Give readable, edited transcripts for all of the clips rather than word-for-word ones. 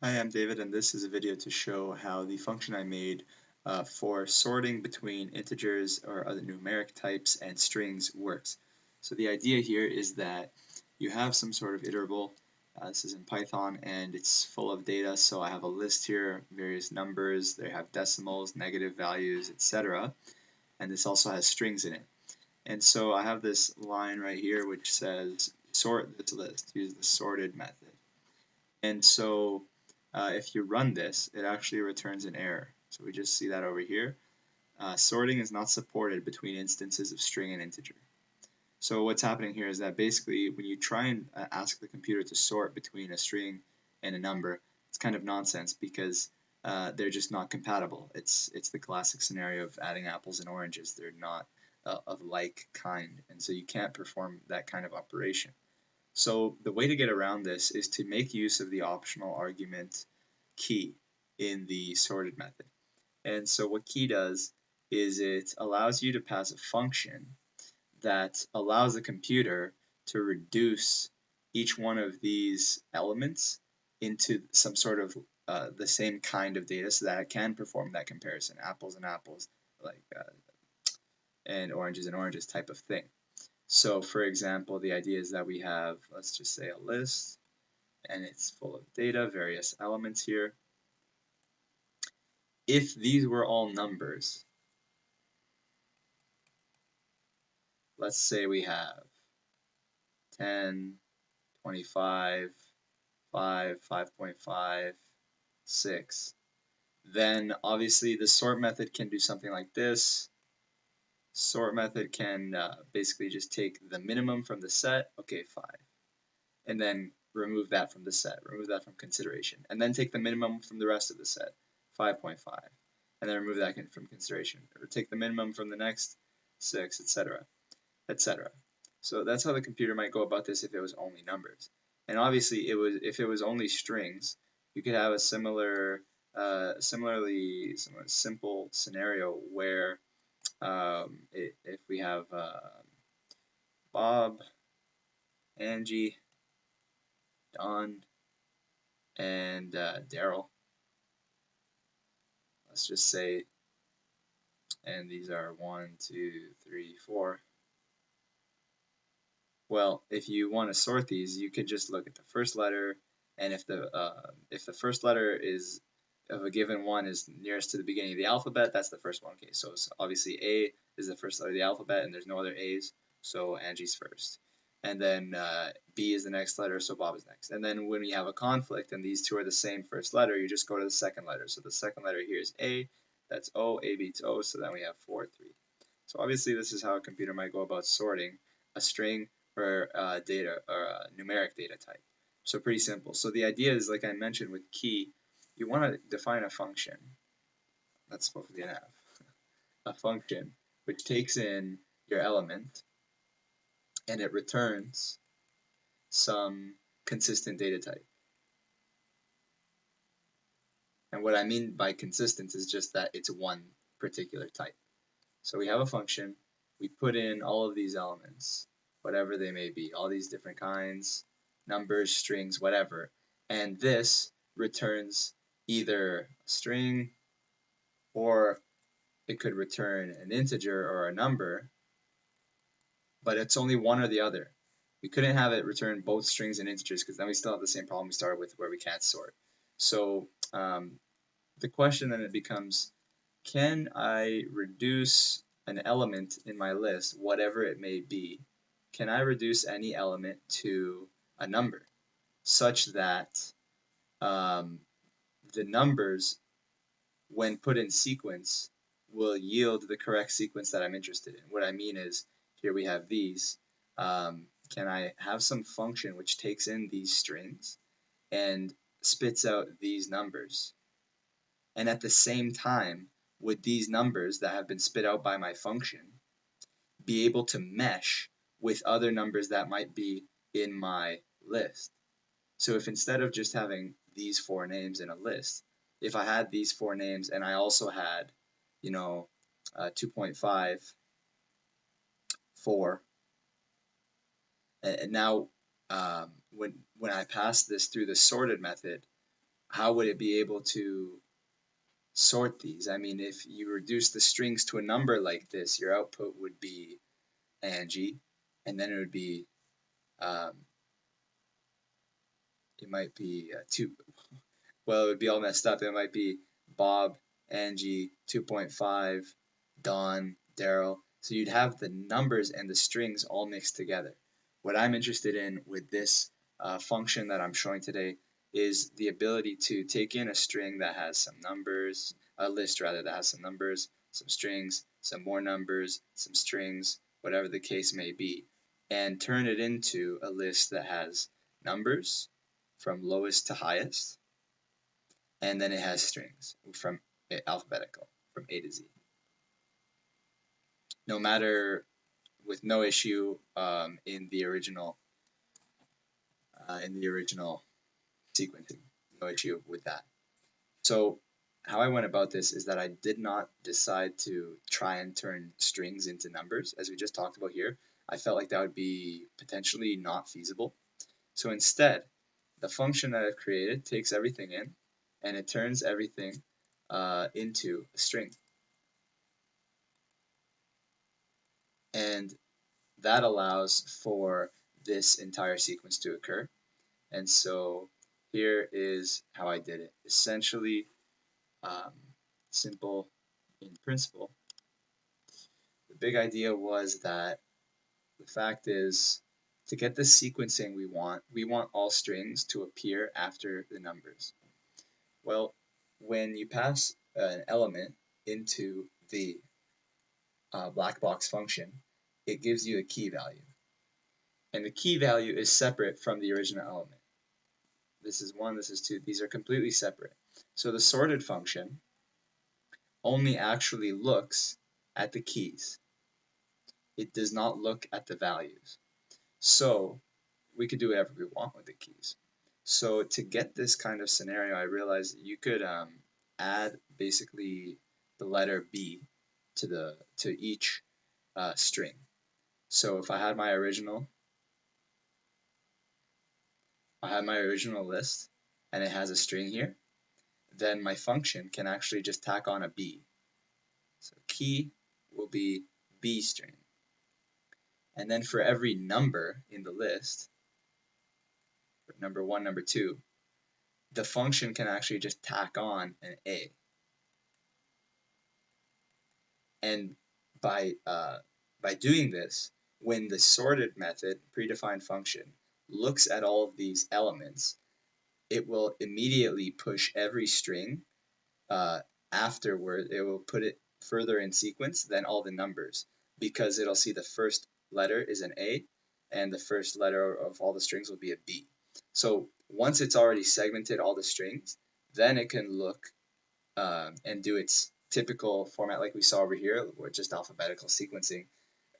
Hi, I'm David, and this is a video to show how the function I made for sorting between integers or other numeric types and strings works. So the idea here is that you have some sort of iterable. This is in Python, and it's full of data. So I have a list here, various numbers. They have decimals, negative values, etc. And this also has strings in it. And so I have this line right here which says sort this list, use the sorted method. And so if you run this, it actually returns an error. So we just see that over here. Sorting is not supported between instances of string and integer. So what's happening here is that basically when you try and ask the computer to sort between a string and a number, it's kind of nonsense because they're just not compatible. It's the classic scenario of adding apples and oranges. They're not of like kind, and so you can't perform that kind of operation. So the way to get around this is to make use of the optional argument key in the sorted method. And so what key does is it allows you to pass a function that allows the computer to reduce each one of these elements into some sort of the same kind of data so that it can perform that comparison, apples and apples, like and oranges type of thing. So for example, the idea is that we have, let's just say, a list, and it's full of data, various elements here. If these were all numbers, let's say we have 10, 25, 5, 5.5, 6, then obviously the sort method can do something like this. Sort method can basically just take the minimum from the set, okay, 5, and then remove that from the set, remove that from consideration, and then take the minimum from the rest of the set, 5.5, and then remove that from consideration, or take the minimum from the next 6, etc., etc. So that's how the computer might go about this if it was only numbers. And obviously, if it was only strings, you could have a similarly simple scenario where if we have Bob, Angie, Don, and Daryl, let's just say, and these are 1, 2, 3, 4. Well, if you want to sort these, you could just look at the first letter, and if the first letter is of a given one is nearest to the beginning of the alphabet, that's the first one. Okay, so obviously A is the first letter of the alphabet, and there's no other A's, so Angie's first. And then B is the next letter, so Bob is next. And then when you have a conflict and these two are the same first letter, you just go to the second letter. So the second letter here is A, that's O, A beats O, so then we have 4, 3. So obviously this is how a computer might go about sorting a string or data or a numeric data type. So pretty simple. So the idea is, like I mentioned with key, you want to define a function. That's supposed to be an F. A function which takes in your element and it returns some consistent data type. And what I mean by consistent is just that it's one particular type. So we have a function, we put in all of these elements, whatever they may be, all these different kinds, numbers, strings, whatever, and this returns either a string or it could return an integer or a number, but it's only one or the other. We couldn't have it return both strings and integers because then we still have the same problem we started with where we can't sort. So the question then it becomes, can I reduce an element in my list, whatever it may be? Can I reduce any element to a number such that the numbers, when put in sequence, will yield the correct sequence that I'm interested in? What I mean is, here we have these. Can I have some function which takes in these strings and spits out these numbers? And at the same time, would these numbers that have been spit out by my function be able to mesh with other numbers that might be in my list? So if instead of just having these 4 names in a list, if I had these 4 names and I also had, 2.5, 4, and now when I pass this through the sorted method, how would it be able to sort these? I mean, if you reduce the strings to a number like this, your output would be Angie, and then it would be, um, it might be two, well, it would be all messed up. It might be Bob, Angie, 2.5, Don, Daryl. So you'd have the numbers and the strings all mixed together. What I'm interested in with this function that I'm showing today is the ability to take in a string that has some numbers, a list rather that has some numbers, some strings, some more numbers, some strings, whatever the case may be, and turn it into a list that has numbers from lowest to highest, and then it has strings from alphabetical from A to Z. No matter, with no issue in the original sequencing, no issue with that. So how I went about this is that I did not decide to try and turn strings into numbers, as we just talked about here. I felt like that would be potentially not feasible. So instead, the function that I've created takes everything in, and it turns everything into a string. And that allows for this entire sequence to occur. And so here is how I did it. Essentially, um, simple in principle. The big idea was that the fact is, to get the sequencing we want all strings to appear after the numbers. Well, when you pass an element into the black box function, it gives you a key value. And the key value is separate from the original element. This is 1, this is 2, these are completely separate. So the sorted function only actually looks at the keys. It does not look at the values. So we could do whatever we want with the keys. So to get this kind of scenario, I realized that you could add basically the letter B to each string. So if I had my original list and it has a string here, then my function can actually just tack on a B. So key will be B string. And then for every number in the list, for number 1, number 2, the function can actually just tack on an A. And by doing this, when the sorted method, predefined function, looks at all of these elements, it will immediately push every string afterward. It will put it further in sequence than all the numbers, because it'll see the first letter is an A and the first letter of all the strings will be a B. So once it's already segmented all the strings, then it can look and do its typical format like we saw over here, or just alphabetical sequencing.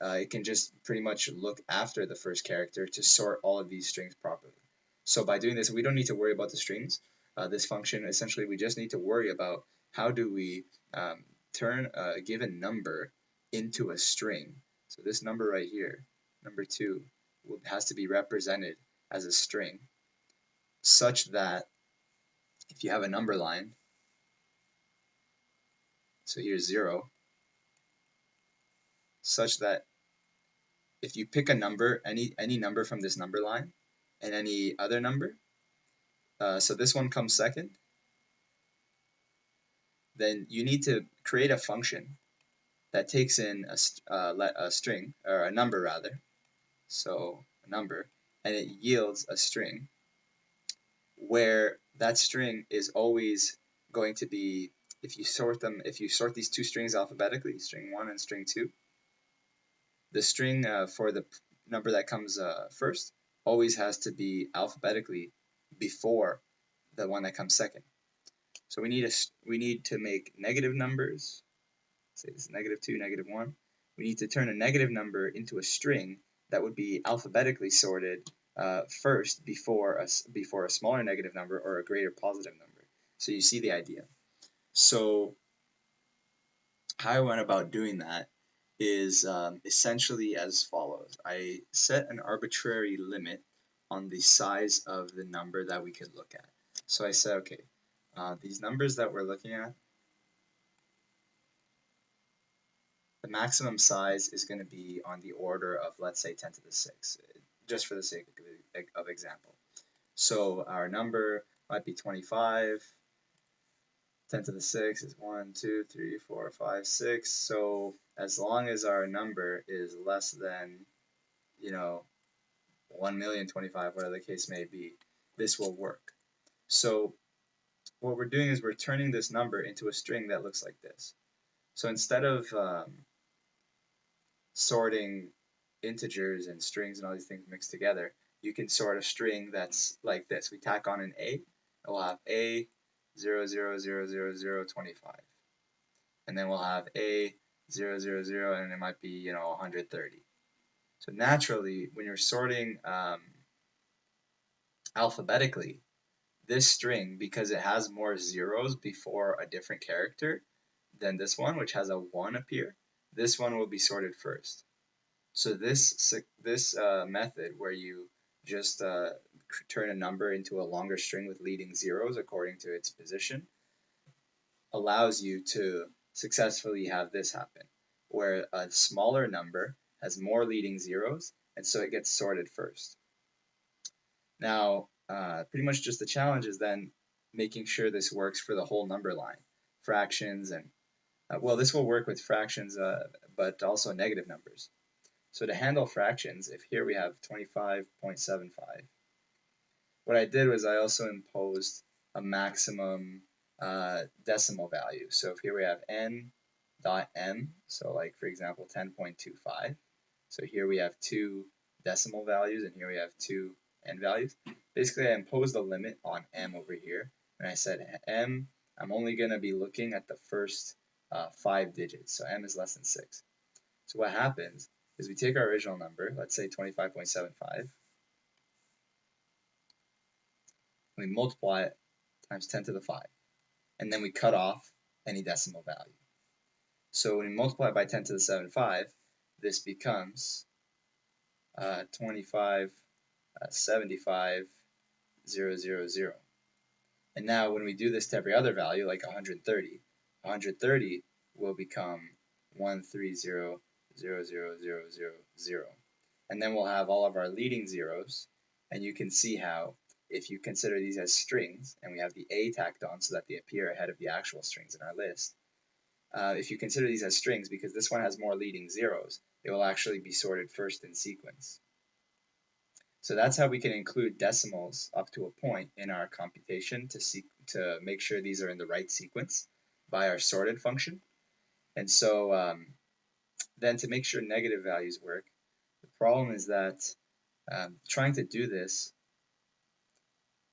It can just pretty much look after the first character to sort all of these strings properly. So by doing this, we don't need to worry about the strings. This function, essentially, we just need to worry about how do we turn a given number into a string. So this number right here, number 2, has to be represented as a string, such that if you have a number line, so here's 0, such that if you pick a number, any number from this number line, and any other number, so this one comes second, then you need to create a function that takes in a string, or a number rather, so a number, and it yields a string, where that string is always going to be, if you sort these two strings alphabetically, string 1 and string 2, the string for the number that comes first always has to be alphabetically before the one that comes second. So we need to make negative numbers. Say this is -2, -1. We need to turn a negative number into a string that would be alphabetically sorted first before a smaller negative number or a greater positive number. So you see the idea. So how I went about doing that is essentially as follows. I set an arbitrary limit on the size of the number that we could look at. So I said, okay, these numbers that we're looking at, the maximum size is going to be on the order of, let's say, 10 to the 6, just for the sake of example. So our number might be 25. 10 to the 6 is 1, 2, 3, 4, 5, 6. So as long as our number is less than, 1,025,025, whatever the case may be, this will work. So what we're doing is we're turning this number into a string that looks like this. So instead of sorting integers and strings and all these things mixed together, you can sort a string that's like this. We tack on an A, and we'll have A 0, 0, 0, 0, 0, 25. And then we'll have A 0, 0, 0, and it might be, 130. So naturally, when you're sorting alphabetically, this string, because it has more zeros before a different character than this one, which has a 1 appear, this one will be sorted first. So this method where you just turn a number into a longer string with leading zeros according to its position allows you to successfully have this happen, where a smaller number has more leading zeros, and so it gets sorted first. Now, pretty much just the challenge is then making sure this works for the whole number line, fractions, and well, this will work with fractions, but also negative numbers. So to handle fractions, if here we have 25.75, what I did was I also imposed a maximum decimal value. So if here we have n dot m, so like for example 10.25. So here we have 2 decimal values, and here we have 2 n values. Basically, I imposed a limit on m over here, and I said m, I'm only going to be looking at the first 5 digits, so m is less than 6. So what happens is we take our original number, let's say 25.75, we multiply it times 10 to the 5, and then we cut off any decimal value. So when we multiply it by 10 to the 75, this becomes 25.75,000. And now when we do this to every other value, like 130 will become 130,000,000. And then we'll have all of our leading zeros, and you can see how if you consider these as strings, and we have the A tacked on so that they appear ahead of the actual strings in our list, if you consider these as strings, because this one has more leading zeros, they will actually be sorted first in sequence. So that's how we can include decimals up to a point in our computation to make sure these are in the right sequence by our sorted function. And so then to make sure negative values work, the problem is that trying to do this,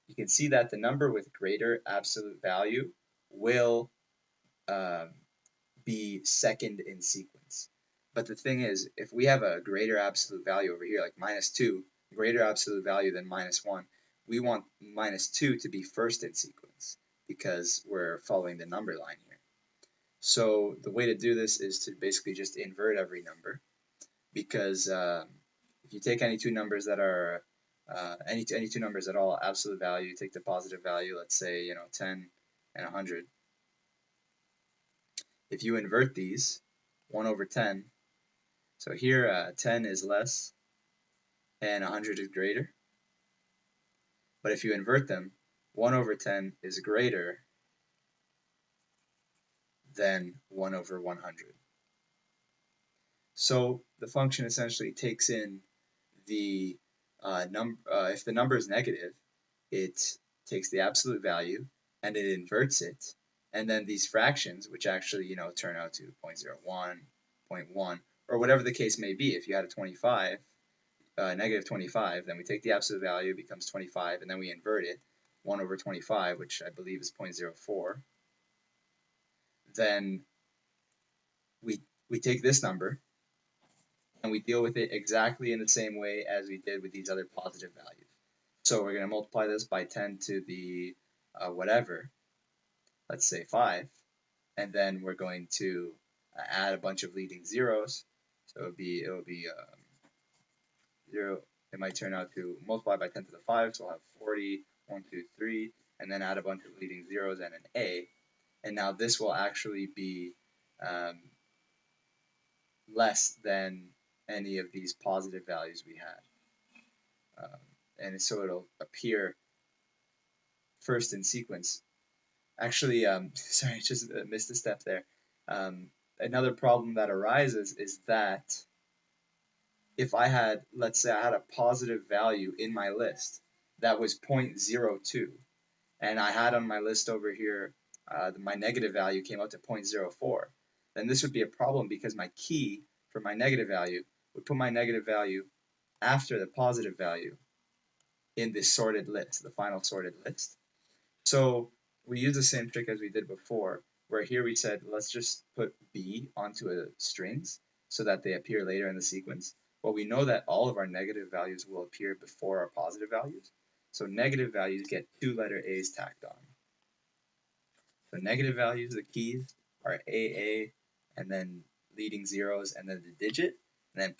you can see that the number with greater absolute value will be second in sequence. But the thing is, if we have a greater absolute value over here, like -2, greater absolute value than -1, we want -2 to be first in sequence because we're following the number line here. So the way to do this is to basically just invert every number, because if you take any two numbers that are any two numbers at all, absolute value, take the positive value, let's say 10 and 100. If you invert these, 1 over 10, so here 10 is less and 100 is greater. But if you invert them, 1 over 10 is greater than 1 over 100. So the function essentially takes in the if the number is negative, it takes the absolute value and it inverts it, and then these fractions, which actually turn out to 0.01, 0.1, or whatever the case may be. If you had a 25, negative 25, then we take the absolute value, it becomes 25, and then we invert it, 1 over 25, which I believe is 0.04. Then we take this number and we deal with it exactly in the same way as we did with these other positive values. So we're going to multiply this by 10 to the whatever, let's say 5, and then we're going to add a bunch of leading zeros. So it'll be 0. It might turn out to multiply by 10 to the 5, so we'll have 40, 1, 2, 3, and then add a bunch of leading zeros and an A, and now this will actually be less than any of these positive values we had. And so it'll appear first in sequence. Actually, sorry, I just missed a step there. Another problem that arises is that if I had, let's say I had a positive value in my list that was 0.02, and I had on my list over here, my negative value came out to 0.04, then this would be a problem because my key for my negative value would put my negative value after the positive value in this sorted list, the final sorted list. So we use the same trick as we did before, where here we said, let's just put B onto a strings so that they appear later in the sequence. Well, we know that all of our negative values will appear before our positive values. So negative values get 2 letter A's tacked on. So negative values, the keys, are AA, and then leading zeros, and then the digit. And then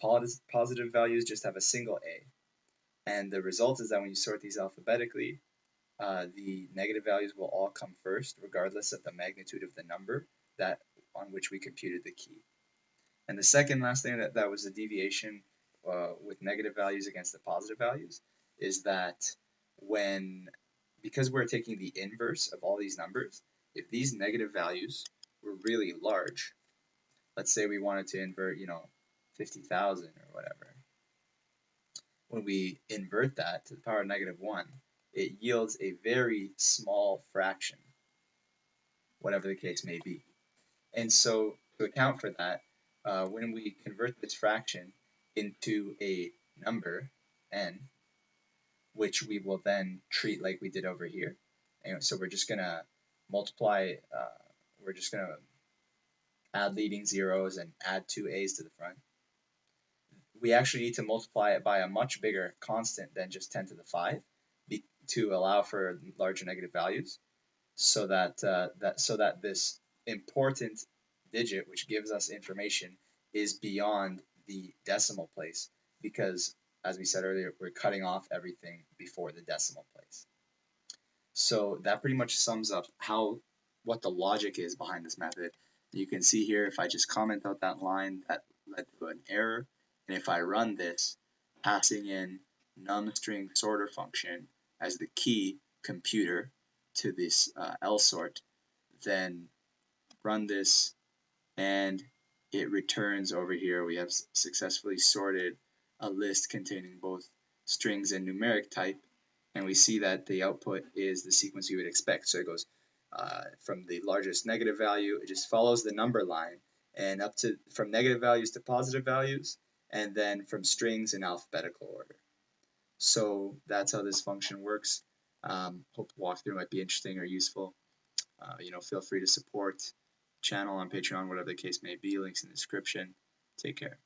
positive values just have a single A. And the result is that when you sort these alphabetically, the negative values will all come first, regardless of the magnitude of the number that on which we computed the key. And the second last thing that was a deviation with negative values against the positive values is that because we're taking the inverse of all these numbers, if these negative values were really large, let's say we wanted to invert, 50,000 or whatever, when we invert that to the power of -1, it yields a very small fraction, whatever the case may be. And so to account for that, when we convert this fraction into a number, n, which we will then treat like we did over here. And so we're just going to multiply, we're just going to add leading zeros and add 2 A's to the front. We actually need to multiply it by a much bigger constant than just 10 to the 5 to allow for larger negative values, so that this important digit, which gives us information, is beyond the decimal place, because as we said earlier, we're cutting off everything before the decimal place. So that pretty much sums up what the logic is behind this method. You can see here, if I just comment out that line, that led to an error. And if I run this, passing in num_string sorter function as the key computer to this lsort, then run this, and it returns over here. We have successfully sorted a list containing both strings and numeric type, and we see that the output is the sequence you would expect. So it goes from the largest negative value, it just follows the number line, and from negative values to positive values, and then from strings in alphabetical order. So that's how this function works. Hope the walkthrough might be interesting or useful. Feel free to support the channel on Patreon, whatever the case may be. Links in the description. Take care.